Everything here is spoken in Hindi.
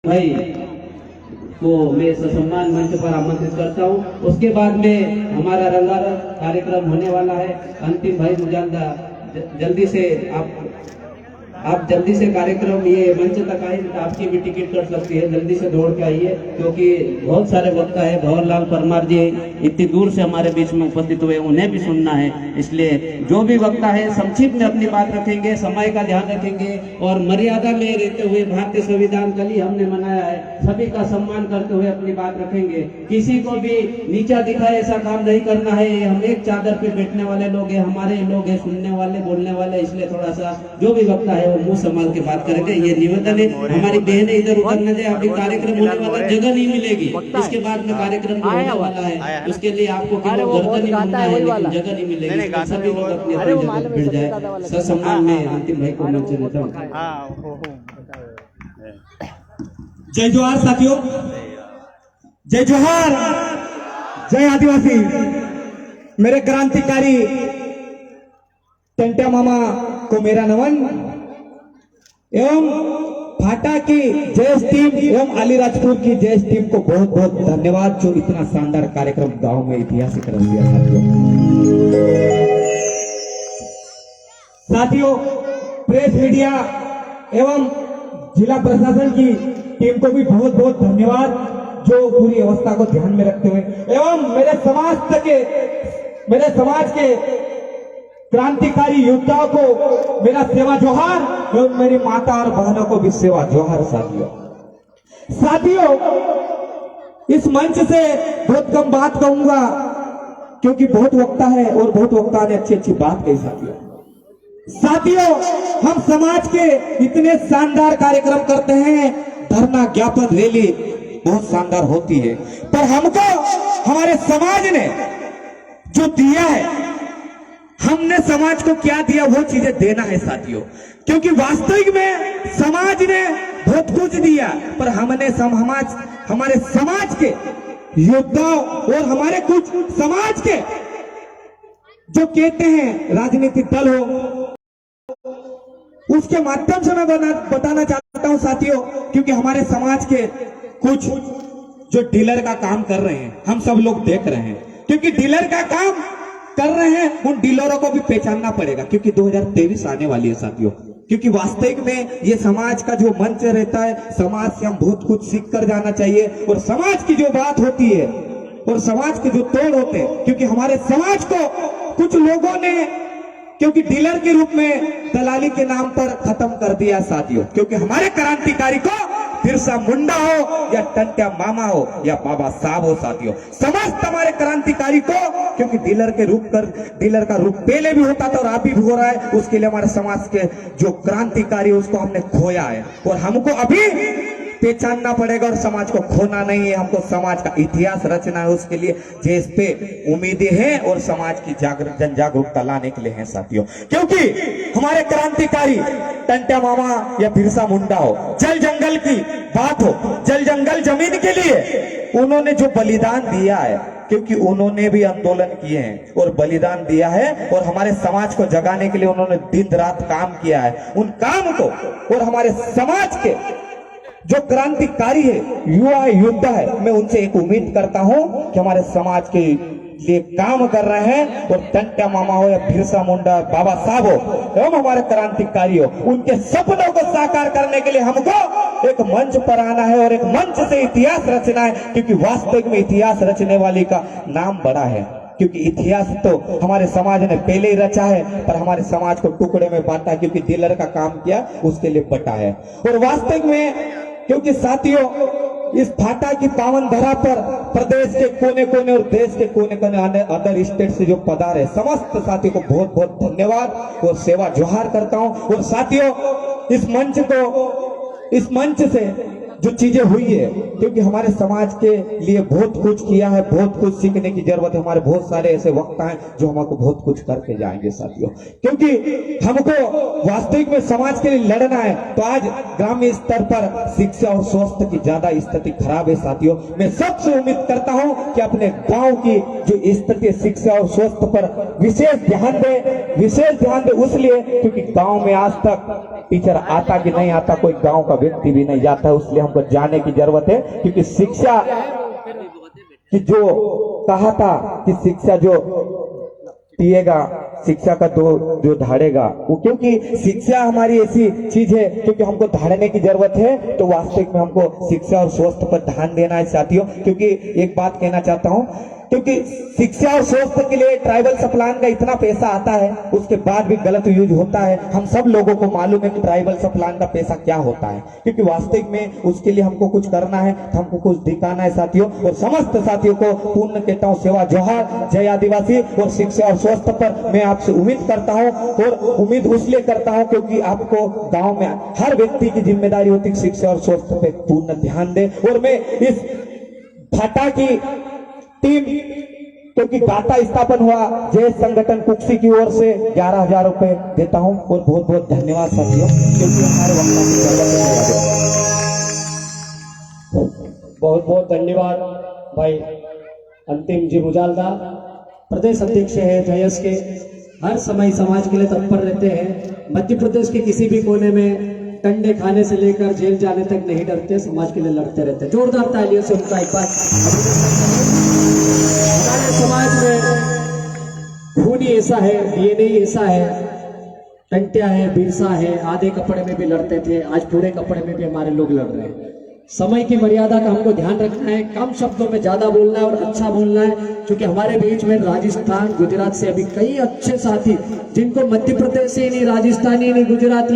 भाई को मैं सम्मान मंच पर आमंत्रित करता हूँ। उसके बाद में हमारा रंगारंग कार्यक्रम होने वाला है। अंतिम भाई मुजालदा जल्दी से आप जल्दी से कार्यक्रम ये मंच तक आए, तो आपकी भी टिकट कट सकती है। जल्दी से दौड़ के आइए, क्योंकि बहुत सारे वक्ता है। भंवरलाल परमार जी इतनी दूर से हमारे बीच में उपस्थित हुए, उन्हें भी सुनना है। इसलिए जो भी वक्ता है संक्षिप्त में अपनी बात रखेंगे, समय का ध्यान रखेंगे और मर्यादा में रहते हुए। भारतीय संविधान कल ही हमने मनाया है, सभी का सम्मान करते हुए अपनी बात रखेंगे। किसी को भी नीचा दिखाए ऐसा काम नहीं करना है। हम एक चादर पे बैठने वाले लोग हैं, हमारे लोग हैं, सुनने वाले, बोलने वाले। इसलिए थोड़ा सा जो भी वक्ता है मुंह संभाल के बात करेंगे, ये निवेदन है। हमारी बहनें इधर उधर न जाए, अभी कार्यक्रम होने वाला, जगह नहीं मिलेगी। इसके बाद में कार्यक्रम होने वाला है, उसके लिए आपको केवल गर्दन ही घूमना है, लेकिन जगह नहीं मिलेगी। सभी लोग अपनी अपनी जगह बैठ जाए। ससम्मान में अंतिम भाई को मंच देता हूँ। जय जोहार साथियों, जय जोहार, जय आदिवासी। मेरे क्रांतिकारी टंट्या मामा को मेरा नमन एवं फाटा की जयेश टीम एवं अलीराजपुर की जयेश टीम को बहुत बहुत धन्यवाद, जो इतना शानदार कार्यक्रम गांव में ऐतिहासिक रख दिया। साथियों, प्रेस मीडिया एवं जिला प्रशासन की टीम को भी बहुत बहुत धन्यवाद, जो पूरी अवस्था को ध्यान में रखते हुए एवं मेरे समाज के क्रांतिकारी योद्धाओं को मेरा सेवा जोहार एवं मेरी माता और बहनों को भी सेवा जोहार। साथियों, इस मंच से बहुत कम बात कहूंगा, क्योंकि बहुत वक्ता है और बहुत वक्ता ने अच्छी अच्छी बात कही। साथियों, हम समाज के इतने शानदार कार्यक्रम करते हैं, धरना, ज्ञापन, रैली बहुत शानदार होती है, पर हमको हमारे समाज ने जो दिया है, हमने समाज को क्या दिया वो चीजें देना है साथियों। क्योंकि वास्तविक में समाज ने बहुत कुछ दिया, पर हमने हमारे समाज के योद्धाओं और हमारे कुछ समाज के जो कहते हैं राजनीतिक दल हो, उसके माध्यम से मैं बताना चाहता हूं साथियों। क्योंकि हमारे समाज के कुछ जो डीलर का काम कर रहे हैं, हम सब लोग देख रहे हैं। क्योंकि डीलर का काम कर रहे हैं, उन डीलरों को भी पहचानना पड़ेगा, क्योंकि 2023 आने वाली है साथियों। क्योंकि वास्तविक में ये समाज का जो मंच रहता है, समाज से हम बहुत कुछ सीख कर जाना चाहिए। और समाज की जो बात होती है और समाज के जो तोड़ होते हैं, क्योंकि हमारे समाज को कुछ लोगों ने क्योंकि डीलर के रूप में दलाली के नाम पर खत्म कर दिया साथियों। क्योंकि हमारे क्रांतिकारी को बिरसा मुंडा हो या टंट्या मामा हो या बाबा साहब हो साथियों, समस्त हमारे क्रांतिकारी को, क्योंकि डीलर का रूप पहले भी होता था और अभी भी हो रहा है, उसके लिए हमारे समाज के जो क्रांतिकारी उसको हमने खोया है और हमको अभी पहचानना पड़ेगा। और समाज को खोना नहीं है, हमको समाज का इतिहास रचना है। उसके लिए जिस पे उम्मीदें हैं और समाज की जन जागरूकता लाने के लिए हैं साथियों। क्योंकि हमारे क्रांतिकारी टंट्या मामा या बिरसा मुंडा हो, जल जंगल की बात हो, जल जंगल जमीन के लिए उन्होंने जो बलिदान दिया है, क्योंकि उन्होंने भी आंदोलन किए हैं और बलिदान दिया है, और हमारे समाज को जगाने के लिए उन्होंने दिन रात काम किया है। उन काम को और हमारे समाज के जो क्रांतिकारी है, युवा योद्धा है, मैं उनसे एक उम्मीद करता हूं कि हमारे समाज के लिए काम कर रहे हैं। और टंट्या मामा हो या बिरसा मुंडा, बाबा साहब हो एवं हमारे क्रांतिकारी हो, उनके सपनों को साकार करने के लिए हमको एक मंच पर आना है और एक मंच से इतिहास रचना है। क्योंकि वास्तविक में इतिहास रचने वाले का नाम बड़ा है। क्योंकि इतिहास तो हमारे समाज ने पहले ही रचा है, पर हमारे समाज को टुकड़े में बांटा, क्योंकि डीलर का काम किया उसके लिए बटा है। और वास्तविक में क्योंकि साथियों, इस फाटा की पावन धरा पर प्रदेश के कोने कोने और देश के कोने कोने अदर स्टेट से जो पधारे समस्त साथियों को बहुत बहुत धन्यवाद और सेवा जोहार करता हूं। और साथियों, इस मंच से जो चीजें हुई है, क्योंकि हमारे समाज के लिए बहुत कुछ किया है, बहुत कुछ सीखने की जरूरत है। हमारे बहुत सारे ऐसे वक्ता हैं जो हमको बहुत कुछ करके जाएंगे साथियों। क्योंकि हमको वास्तविक में समाज के लिए लड़ना है, तो आज ग्रामीण स्तर पर शिक्षा और स्वास्थ्य की ज्यादा स्थिति खराब है साथियों। मैं सबसे उम्मीद करता हूं कि अपने गांव की जो स्थिति शिक्षा और स्वास्थ्य पर विशेष ध्यान दे, इसलिए क्योंकि गांव में आज तक टीचर आता कि नहीं आता, कोई गांव का व्यक्ति भी नहीं जाता है, इसलिए हमको जाने की जरूरत है। क्योंकि शिक्षा कि जो कहा था कि शिक्षा जो पिएगा शिक्षा का दो जो धाड़ेगा वो, क्योंकि शिक्षा हमारी ऐसी चीज है क्योंकि हमको धाड़ने की जरूरत है। तो वास्तविक में हमको शिक्षा और स्वास्थ्य पर ध्यान देना है साथियों। क्योंकि एक बात कहना चाहता हूं, क्योंकि शिक्षा और स्वास्थ्य के लिए ट्राइबल सप्लान का इतना पैसा आता है, उसके बाद भी गलत यूज होता है। हम सब लोगों को मालूम है कि ट्राइबल सप्लान का पैसा क्या होता है, क्योंकि वास्तविक में उसके लिए हमको कुछ करना है, तो हमको कुछ दिखाना है साथियों। और समस्त साथियों को पूर्ण कहता हूँ सेवा जोहार, जय आदिवासी। और शिक्षा और स्वास्थ्य पर मैं आपसे उम्मीद करता हूँ, और उम्मीद इसलिए करता हूँ क्योंकि आपको गाँव में हर व्यक्ति की जिम्मेदारी होती है शिक्षा और स्वास्थ्य पे पूर्ण ध्यान दे। और मैं इस भाटा की टीम, क्योंकि गाता स्थापन हुआ जय संगठन कुक्सी की ओर से 11,000 रुपए देता हूं। और बहुत बहुत धन्यवाद साथियों, क्योंकि हमारे बहुत बहुत धन्यवाद भाई अंतिम जी मुजालदा, प्रदेश अध्यक्ष है जयस के, हर समय समाज के लिए तत्पर रहते हैं। मध्य प्रदेश के किसी भी कोने में टंडे खाने से लेकर जेल जाने तक नहीं डरते, समाज के लिए लड़ते रहते हैं। जोरदार तालियों से उनका एक बार हमारे समाज में खून ही ऐसा है, डीएनए ऐसा है, टंटिया है, बिरसा है, आधे कपड़े में भी लड़ते थे, आज पूरे कपड़े में भी हमारे लोग लड़ रहे हैं। समय की मर्यादा का हमको ध्यान रखना है, कम शब्दों में ज्यादा बोलना है और अच्छा बोलना है, क्योंकि हमारे बीच में राजस्थान गुजरात से अभी कई अच्छे साथी, जिनको मध्य प्रदेश से ही नहीं, राजस्थानी नहीं, गुजराती